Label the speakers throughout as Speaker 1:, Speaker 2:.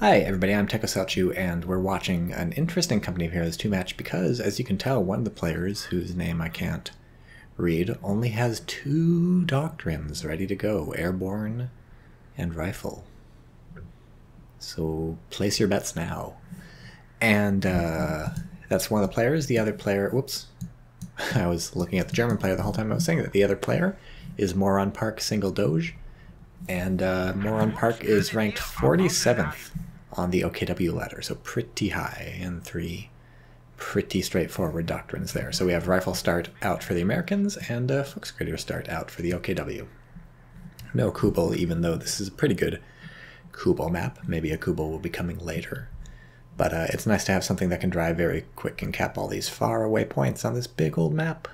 Speaker 1: Hi everybody, I'm TychoCelchuuu, and we're watching an interesting Company of Heroes 2 match because, as you can tell, one of the players, whose name I can't read, only has 2 Doctrines ready to go, Airborne and Rifle. So place your bets now. And that's one of the players. The other player, whoops, I was looking at the German player the whole time I was saying that. The other player is Moron Park Single Doge, and Moron Park is ranked 47th on the OKW ladder, so pretty high, and 3 pretty straightforward Doctrines there. So we have Rifle Start out for the Americans, and Fuchsgrader Start out for the OKW. No Kubel, even though this is a pretty good Kubel map. Maybe a Kubel will be coming later. But it's nice to have something that can drive very quick and cap all these far away points on this big old map.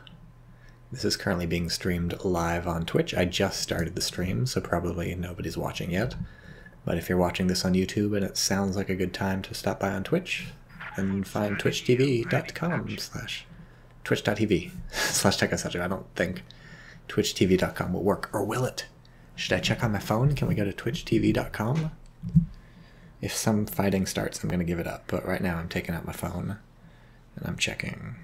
Speaker 1: This is currently being streamed live on Twitch. I just started the stream, so probably nobody's watching yet. But if you're watching this on YouTube and it sounds like a good time to stop by on Twitch, then find twitch.tv/TychoCelchuuu. I don't think twitchtv.com will work. Or will it? Should I check on my phone? Can we go to twitchtv.com? If some fighting starts, I'm going to give it up. But right now I'm taking out my phone and I'm checking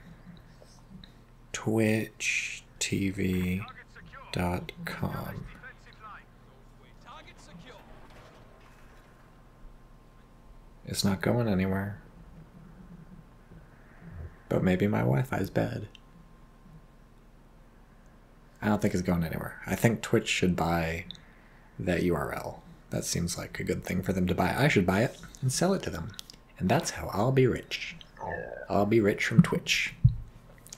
Speaker 1: twitchtv.com. It's not going anywhere. But maybe my Wi-Fi is bad. I don't think it's going anywhere. I think Twitch should buy that URL. That seems like a good thing for them to buy. I should buy it and sell it to them. And that's how I'll be rich. I'll be rich from Twitch.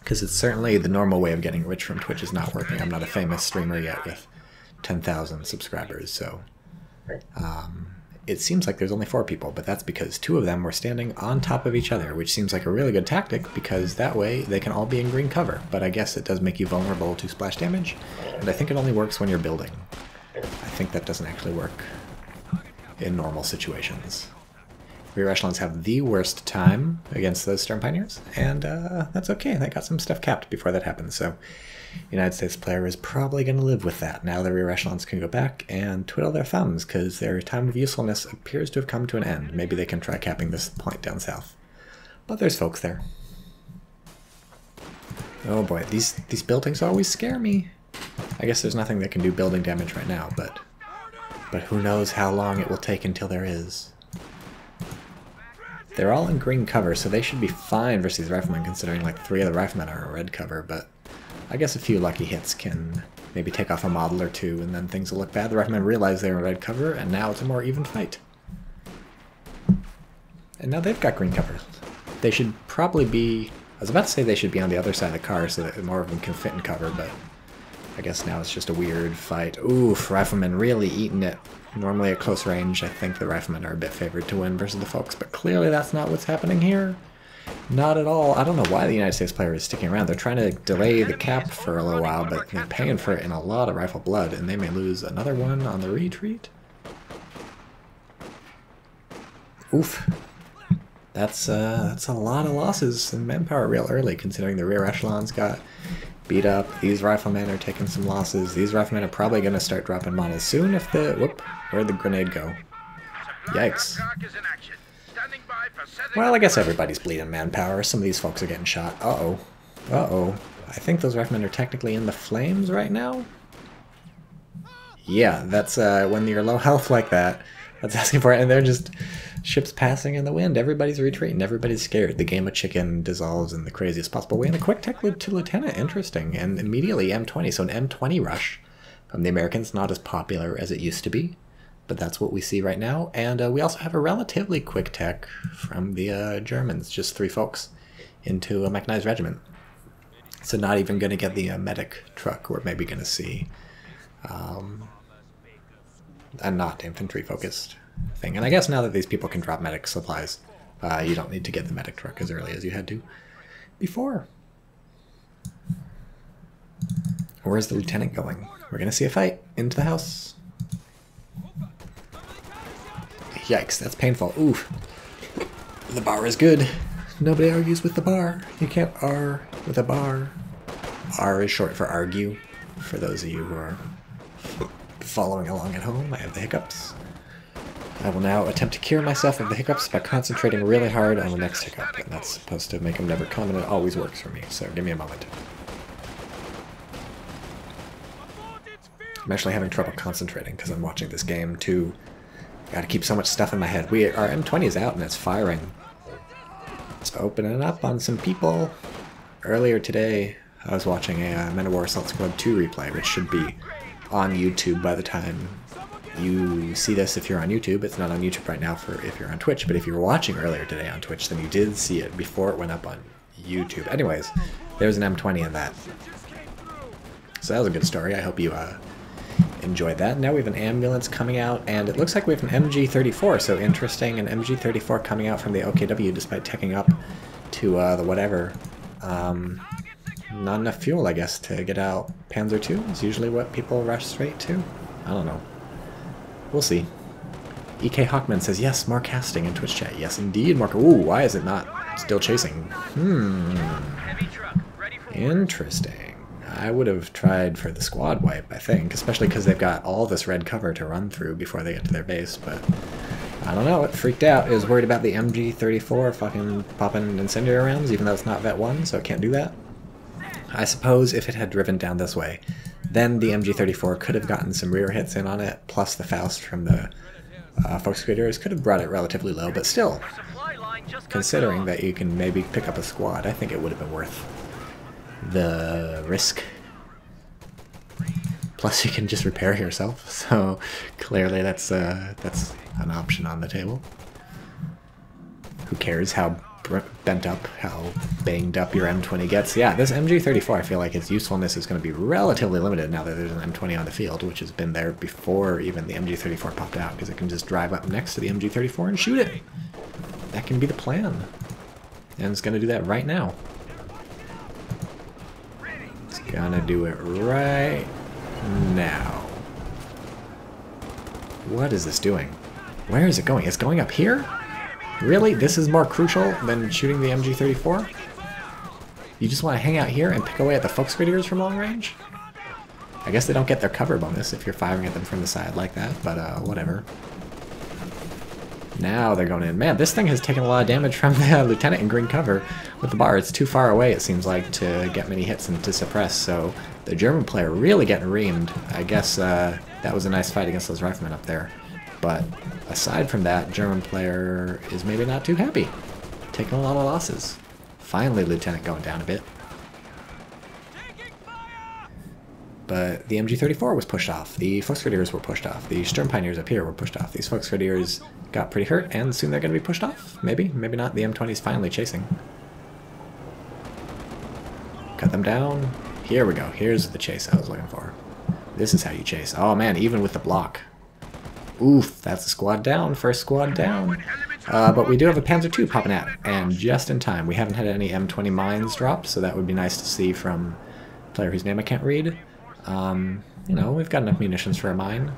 Speaker 1: Because it's certainly the normal way of getting rich from Twitch is not working. I'm not a famous streamer yet with 10,000 subscribers, so it seems like there's only 4 people, but that's because 2 of them were standing on top of each other, which seems like a really good tactic because that way they can all be in green cover. But I guess it does make you vulnerable to splash damage, and I think it only works when you're building. I think that doesn't actually work in normal situations. Rear echelons have the worst time against those Stern Pioneers, and that's okay. They got some stuff capped before that happens, so United States player is probably going to live with that. Now the rear echelons can go back and twiddle their thumbs, because their time of usefulness appears to have come to an end. Maybe they can try capping this point down south. But there's folks there. Oh boy, these buildings always scare me. I guess there's nothing that can do building damage right now, but who knows how long it will take until there is. They're all in green cover, so they should be fine versus these riflemen, considering like 3 of the riflemen are in red cover, but I guess a few lucky hits can maybe take off a model or 2, and then things will look bad. The riflemen realize they're in red cover, and now it's a more even fight. And now they've got green cover. They should probably be... I was about to say they should be on the other side of the car so that more of them can fit in cover, but I guess now it's just a weird fight. Oof, riflemen really eating it. Normally at close range, I think the riflemen are a bit favored to win versus the folks, but clearly that's not what's happening here. Not at all. I don't know why the United States player is sticking around. They're trying to delay the cap for a little while, but they're paying for it in a lot of rifle blood, and they may lose another one on the retreat. Oof. That's a lot of losses in manpower real early, considering the rear echelons got beat up. These riflemen are taking some losses. These riflemen are probably going to start dropping models soon if the... Whoop. Where'd the grenade go? Yikes. Well, I guess everybody's bleeding manpower. Some of these folks are getting shot. Uh-oh. Uh-oh. I think those riflemen are technically in the flames right now? Yeah, that's when you're low health like that, that's asking for it, and they're just ships passing in the wind. Everybody's retreating. Everybody's scared. The game of chicken dissolves in the craziest possible way. And a quick tech loop to Lieutenant. Interesting. And immediately M20. So an M20 rush from the Americans. Not as popular as it used to be, but that's what we see right now. And we also have a relatively quick tech from the Germans. Just 3 folks into a mechanized regiment. So not even going to get the medic truck. We're maybe going to see a not infantry focused thing. And I guess now that these people can drop medic supplies, you don't need to get the medic truck as early as you had to before. Where's the lieutenant going? We're going to see a fight into the house. Yikes, that's painful. Oof. The bar is good. Nobody argues with the bar. You can't R with a bar. R is short for argue, for those of you who are following along at home. I have the hiccups. I will now attempt to cure myself of the hiccups by concentrating really hard on the next hiccup, and that's supposed to make them never come, and it always works for me, so give me a moment. I'm actually having trouble concentrating because I'm watching this game too. Gotta keep so much stuff in my head. Our M20 is out and it's firing. It's opening up on some people. Earlier today, I was watching a Men of War Assault Squad 2 replay, which should be on YouTube by the time you see this if you're on YouTube. It's not on YouTube right now for if you're on Twitch, but if you were watching earlier today on Twitch, then you did see it before it went up on YouTube. Anyways, there's an M20 in that. So that was a good story. I hope you enjoyed that. Now we have an ambulance coming out, and it looks like we have an MG34, so interesting, an MG34 coming out from the OKW despite teching up to the whatever. Not enough fuel, I guess, to get out Panzer II is usually what people rush straight to. I don't know. We'll see. EK Hawkman says, yes, more casting in Twitch chat. Yes, indeed, more. Ooh, why is it not still chasing? Interesting. I would have tried for the squad wipe, I think, especially because they've got all this red cover to run through before they get to their base, but I don't know, it freaked out. It was worried about the MG34 fucking popping incendiary rounds, even though it's not Vet 1, so it can't do that. I suppose if it had driven down this way, then the MG34 could have gotten some rear hits in on it, plus the Faust from the Volksgrenadiers could have brought it relatively low, but still, considering that you can maybe pick up a squad, I think it would have been worth the risk. Plus you can just repair yourself, so clearly that's an option on the table. Who cares how bent up, how banged up your M20 gets? Yeah, this MG34, I feel like its usefulness is going to be relatively limited now that there's an M20 on the field, which has been there before even the MG34 popped out, because it can just drive up next to the MG34 and shoot it. That can be the plan. And it's going to do that right now. Gonna do it right now. What is this doing? Where is it going? It's going up here? Really? This is more crucial than shooting the MG34? You just want to hang out here and pick away at the Volksgrenadiers from long range? I guess they don't get their cover bonus if you're firing at them from the side like that, but whatever. Now they're going in. Man, this thing has taken a lot of damage from the lieutenant in green cover with the bar. It's too far away, it seems like, to get many hits and to suppress, so the German player really getting reamed. I guess that was a nice fight against those riflemen up there. But aside from that, German player is maybe not too happy. Taking a lot of losses. Finally, lieutenant going down a bit. But the MG34 was pushed off. The Volksgrenadiers were pushed off. The Sturm Pioneers up here were pushed off. These Volksgrenadiers got pretty hurt, and soon they're going to be pushed off. Maybe, maybe not. The M20 is finally chasing. Cut them down. Here we go. Here's the chase I was looking for. This is how you chase. Oh man, even with the block. Oof, that's a squad down. First squad down. But we do have a Panzer II popping out, and just in time. We haven't had any M20 mines dropped, so that would be nice to see from a player whose name I can't read. You know, we've got enough munitions for a mine.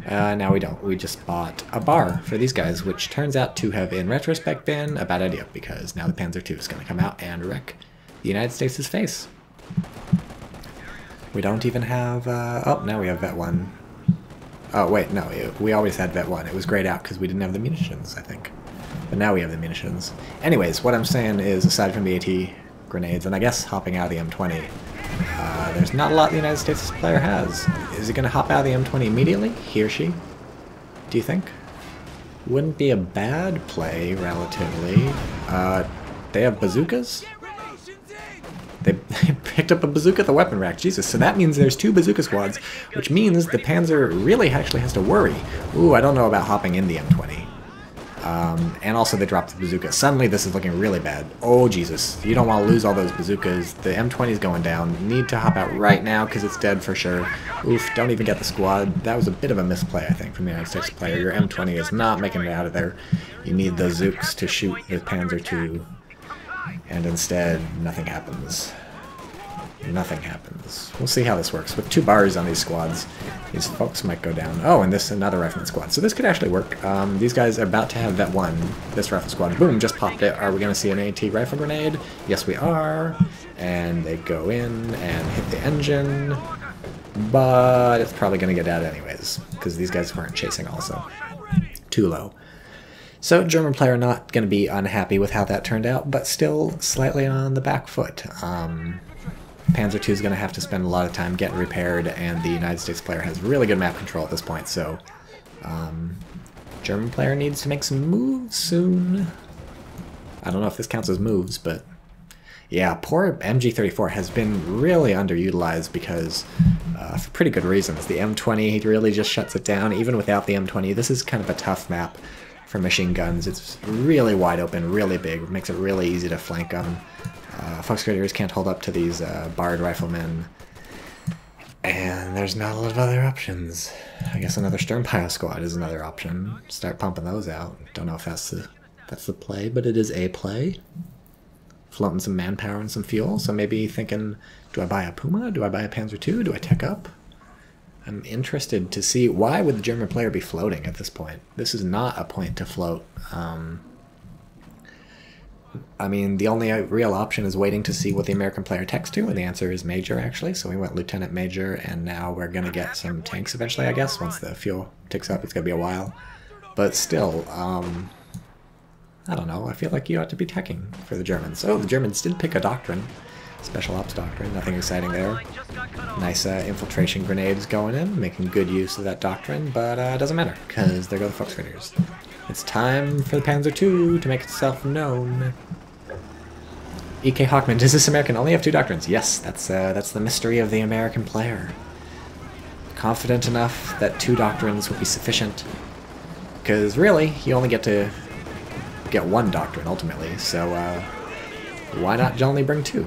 Speaker 1: Now we don't. We just bought a bar for these guys, which turns out to have, in retrospect, been a bad idea, because now the Panzer II is going to come out and wreck the United States' face. We don't even have, oh, now we have Vet 1. Oh, wait, no, we always had Vet 1. It was grayed out because we didn't have the munitions, I think. But now we have the munitions. Anyways, what I'm saying is, aside from the AT grenades, and I guess hopping out of the M20, there's not a lot the United States player has. Is he going to hop out of the M20 immediately? He or she? Do you think? Wouldn't be a bad play, relatively. They have bazookas? They picked up a bazooka at the weapon rack. Jesus, so that means there's 2 bazooka squads, which means the Panzer really actually has to worry. Ooh, I don't know about hopping in the M20. And also they dropped the bazooka. Suddenly this is looking really bad. Oh, Jesus. You don't want to lose all those bazookas. The M20 is going down. Need to hop out right now because it's dead for sure. Oof, don't even get the squad. That was a bit of a misplay, I think, from the United States player. Your M20 is not making it out of there. You need the Zooks to shoot the Panzer II. And instead, nothing happens. Nothing happens. We'll see how this works. With 2 bars on these squads, these folks might go down. Oh, and this another rifleman squad. So this could actually work. These guys are about to have Vet 1. This rifle squad, boom, just popped it. Are we going to see an AT rifle grenade? Yes, we are. And they go in and hit the engine. But it's probably going to get out anyways, because these guys weren't chasing also. too low. So German player not going to be unhappy with how that turned out, but still slightly on the back foot. Panzer II is going to have to spend a lot of time getting repaired, and the United States player has really good map control at this point, so German player needs to make some moves soon. I don't know if this counts as moves, but yeah, poor MG34 has been really underutilized because, for pretty good reasons. The M20 really just shuts it down, even without the M20. This is kind of a tough map for machine guns. It's really wide open, really big, makes it really easy to flank them. Fox Grenadiers can't hold up to these barred riflemen. And there's not a lot of other options. I guess another Sturmpire squad is another option. Start pumping those out. Don't know if that's the play, but it is a play. Floating some manpower and some fuel, so maybe thinking, do I buy a Puma? Do I buy a Panzer II? Do I tech up? I'm interested to see, why would the German player be floating at this point? This is not a point to float. I mean, the only real option is waiting to see what the American player techs to, and the answer is Major, actually. So we went Lieutenant Major, and now we're going to get some tanks eventually, I guess. Once the fuel ticks up, it's going to be a while. But still, I don't know, I feel like you ought to be teching for the Germans. Oh, the Germans did pick a Doctrine. Special Ops Doctrine, nothing exciting there. Nice infiltration grenades going in, making good use of that Doctrine, but it doesn't matter, because there go the Fox Grenadiers. It's time for the Panzer II to make itself known. E.K. Hawkman, does this American only have 2 Doctrines? Yes, that's the mystery of the American player. Confident enough that 2 Doctrines will be sufficient. Because really, you only get to get 1 Doctrine ultimately, so why not only bring 2?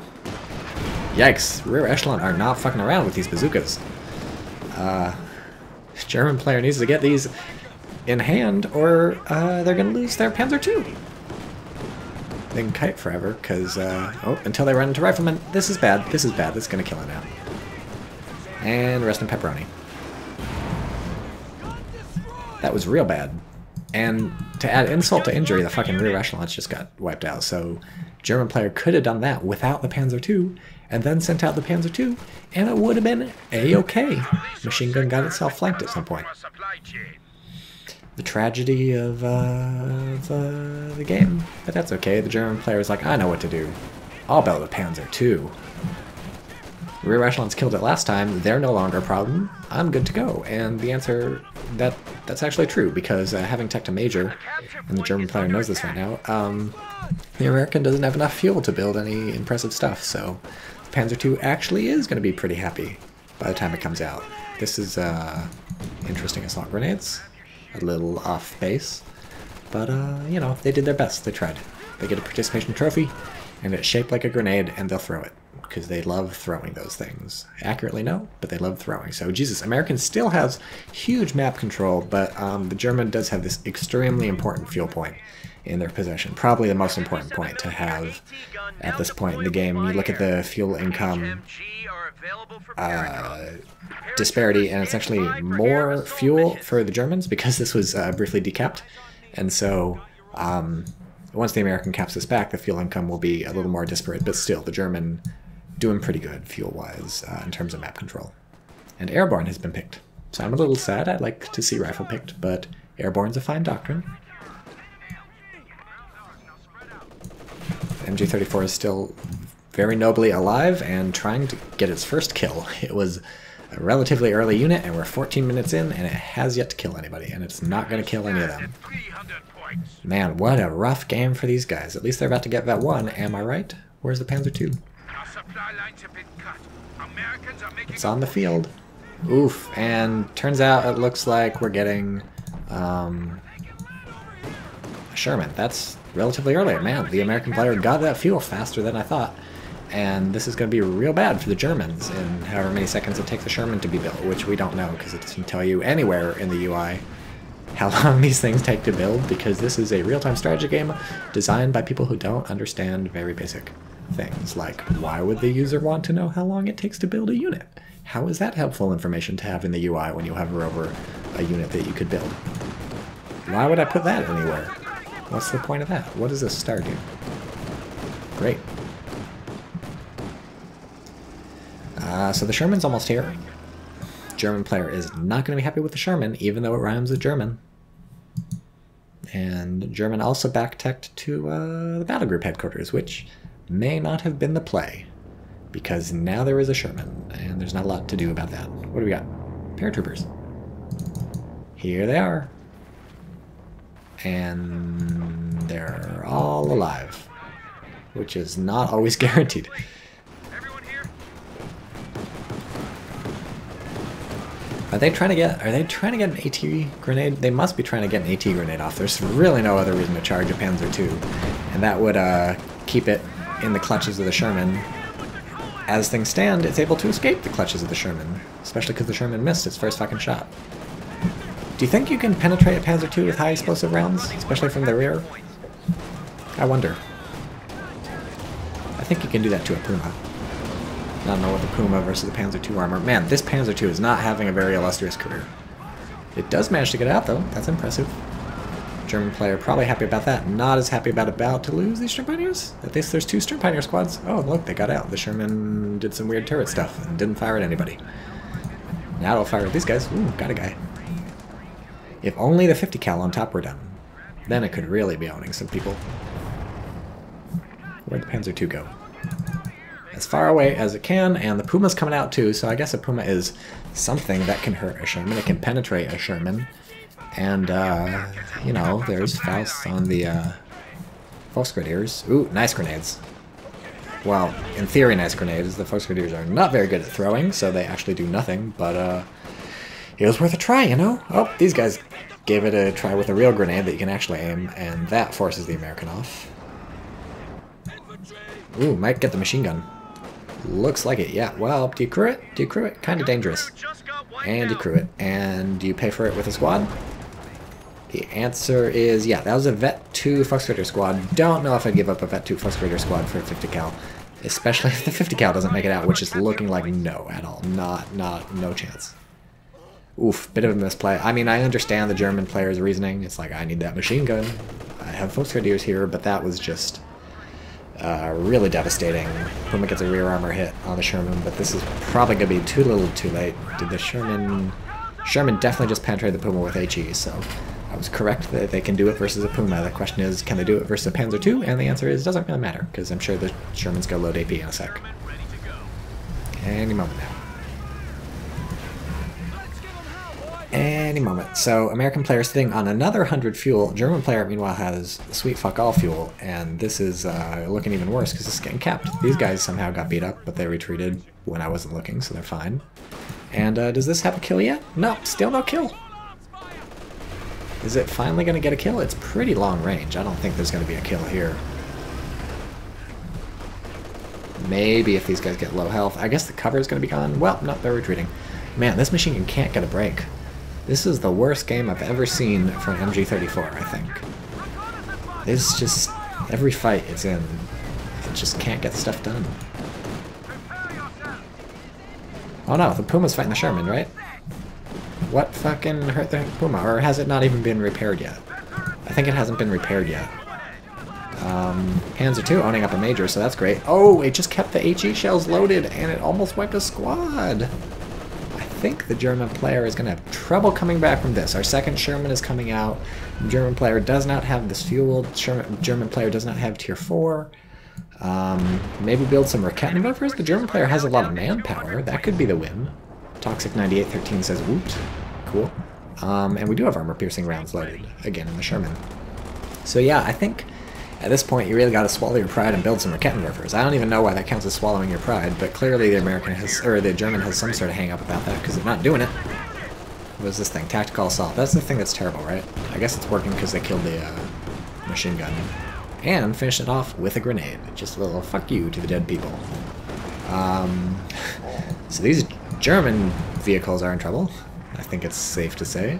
Speaker 1: Yikes, rear echelon are not fucking around with these bazookas. German player needs to get these in hand, or they're gonna lose their Panzer II. They can kite forever, because, oh, until they run into riflemen. This is bad, this is bad, this is gonna kill it now. And rest in pepperoni. That was real bad. And to add insult to injury, the fucking rear echelons just got wiped out, so German player could have done that without the Panzer II, and then sent out the Panzer II, and it would have been a-okay. Machine gun got itself flanked at some point. The tragedy of the game, but that's okay. The German player is like, I know what to do. I'll build a Panzer II. Rear echelons killed it last time. They're no longer a problem. I'm good to go. And the answer, that's actually true, because having tech to Major, and the German player knows this right now, the American doesn't have enough fuel to build any impressive stuff, so the Panzer II actually is going to be pretty happy by the time it comes out. This is interesting assault grenades. A little off base, but you know, they did their best. They tried. They get a participation trophy, and it's shaped like a grenade, and they'll throw it because they love throwing those things. Accurately, no, but they love throwing. So Jesus, American still has huge map control, but the German does have this extremely important fuel point in their possession. Probably the most important point to have at this point in the game. You look at the fuel income disparity, and it's actually more fuel for the Germans because this was briefly decapped, and so once the American caps this back, the fuel income will be a little more disparate, but still the German doing pretty good fuel-wise in terms of map control. And Airborne has been picked, so I'm a little sad. I'd like to see Rifle picked, but Airborne's a fine Doctrine. MG34 is still very nobly alive and trying to get its first kill. It was a relatively early unit, and we're 14 minutes in, and it has yet to kill anybody, and it's not going to kill any of them. Man, what a rough game for these guys. At least they're about to get that 1, am I right? Where's the Panzer II? It's on the field. Oof, and turns out it looks like we're getting a Sherman. That's relatively early. Man, the American player got that fuel faster than I thought. And this is going to be real bad for the Germans in however many seconds it takes a Sherman to be built, which we don't know because it doesn't tell you anywhere in the UI how long these things take to build, because this is a real-time strategy game designed by people who don't understand very basic things, like why would the user want to know how long it takes to build a unit? How is that helpful information to have in the UI when you hover over a unit that you could build? Why would I put that anywhere? What's the point of that? What does this star do? Great. So the Sherman's almost here. German player is not going to be happy with the Sherman, even though it rhymes with German. And German also back-teched to the battle group headquarters, which may not have been the play, because now there is a Sherman, and there's not a lot to do about that. What do we got? Paratroopers. Here they are. And they're all alive, which is not always guaranteed. Are they trying to get an AT grenade? They must be trying to get an AT grenade off. There's really no other reason to charge a Panzer II. And that would keep it in the clutches of the Sherman. As things stand, it's able to escape the clutches of the Sherman. Especially because the Sherman missed its first fucking shot. Do you think you can penetrate a Panzer II with high explosive rounds? Especially from the rear? I wonder. I think you can do that to a Puma. I don't know what the Puma versus the Panzer II armor. Man, this Panzer II is not having a very illustrious career. It does manage to get out, though. That's impressive. German player probably happy about that. Not as happy about to lose these Sturm Pioneers. At least there's 2 Sturm Pioneer squads. Oh, look, they got out. The Sherman did some weird turret stuff and didn't fire at anybody. Now it'll fire at these guys. Ooh, got a guy. If only the 50 cal on top were done. Then it could really be owning some people. Where'd the Panzer II go? As far away as it can, and the Puma's coming out too, so I guess a Puma is something that can hurt a Sherman. It can penetrate a Sherman. And, you know, there's Faust on the Volksgrenadiers. Ooh, nice grenades. Well, in theory, nice grenades. The Volksgrenadiers are not very good at throwing, so they actually do nothing, but it was worth a try, you know? Oh, these guys gave it a try with a real grenade that you can actually aim, and that forces the American off. Ooh, might get the machine gun. Looks like it, yeah. Well, do you crew it? Do you crew it? Kind of dangerous. And you crew it. And do you pay for it with a squad? The answer is, yeah, that was a Vet 2 Volksgrenadier squad. Don't know if I'd give up a Vet 2 Volksgrenadier squad for a 50 cal. Especially if the 50 cal doesn't make it out, which is looking like no at all. No chance. Oof, bit of a misplay. I mean, I understand the German player's reasoning. It's like, I need that machine gun. I have Volksgrenadiers here, but that was just really devastating. Puma gets a rear armor hit on the Sherman, but this is probably going to be too little too late. Did the Sherman definitely just penetrated the Puma with HE, so I was correct that they can do it versus a Puma. The question is, can they do it versus a Panzer II? And the answer is, doesn't really matter, because I'm sure the Sherman's going to load AP in a sec. Any moment now. Any moment. So, American player sitting on another 100 fuel. German player, meanwhile, has sweet fuck all fuel, and this is looking even worse because it's getting capped. These guys somehow got beat up, but they retreated when I wasn't looking, so they're fine. And does this have a kill yet? No, still no kill. Is it finally going to get a kill? It's pretty long range. I don't think there's going to be a kill here. Maybe if these guys get low health. I guess the cover is going to be gone. Well, no, they're retreating. Man, this machine gun can't get a break. This is the worst game I've ever seen for an MG34, I think. It's just, every fight it's in, it just can't get stuff done. Oh no, the Puma's fighting the Sherman, right? What fucking hurt the Puma? Or has it not even been repaired yet? I think it hasn't been repaired yet. Panzer II owning up a major, so that's great. Oh, it just kept the HE shells loaded, and it almost wiped a squad. I think the German player is going to have trouble coming back from this. Our second Sherman is coming out. The German player does not have this fuel. German player does not have tier 4. Maybe build some Rakettenwerfers. The German player has a lot of manpower. That could be the win. Toxic 9813 says woot. Cool. And we do have armor-piercing rounds loaded, again, in the Sherman. So yeah, I think at this point you really got to swallow your pride and build some Rakettenwerfers. I don't even know why that counts as swallowing your pride, but clearly the German has some sort of hang-up about that because they're not doing it. What is this thing? Tactical assault. That's the thing that's terrible, right? I guess it's working because they killed the machine gun. And finished it off with a grenade. Just a little fuck you to the dead people. So these German vehicles are in trouble. I think it's safe to say.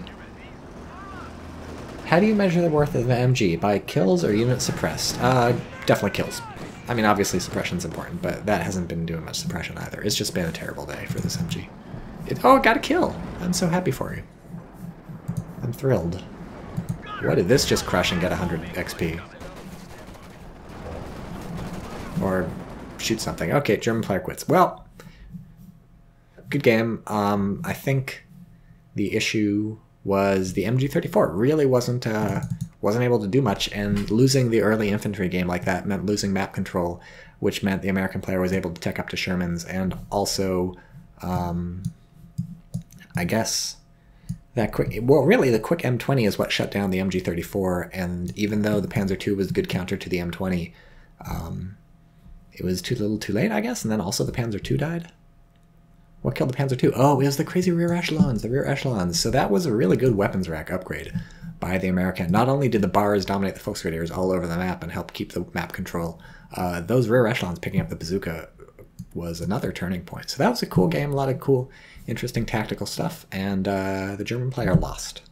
Speaker 1: How do you measure the worth of the MG? By kills or units suppressed? Definitely kills. I mean, obviously suppression's important, but that hasn't been doing much suppression either. It's just been a terrible day for this MG. Oh, it got a kill! I'm so happy for you. I'm thrilled. What did this just crush and get 100 XP? Or shoot something. Okay, German player quits. Well, good game. I think the issue was the MG34 really wasn't wasn't able to do much, and losing the early infantry game like that meant losing map control, which meant the American player was able to tech up to Shermans, and also, I guess, that quick... Well, really, the quick M20 is what shut down the MG34, and even though the Panzer II was a good counter to the M20, it was too little too late, I guess, and then also the Panzer II died. What killed the Panzer II? Oh, it was the crazy rear echelons, the rear echelons. So that was a really good weapons rack upgrade by the American. Not only did the bars dominate the Volksgrenadiers all over the map and help keep the map control, those rear echelons picking up the bazooka was another turning point. So that was a cool game, a lot of cool, interesting tactical stuff, and the German player lost.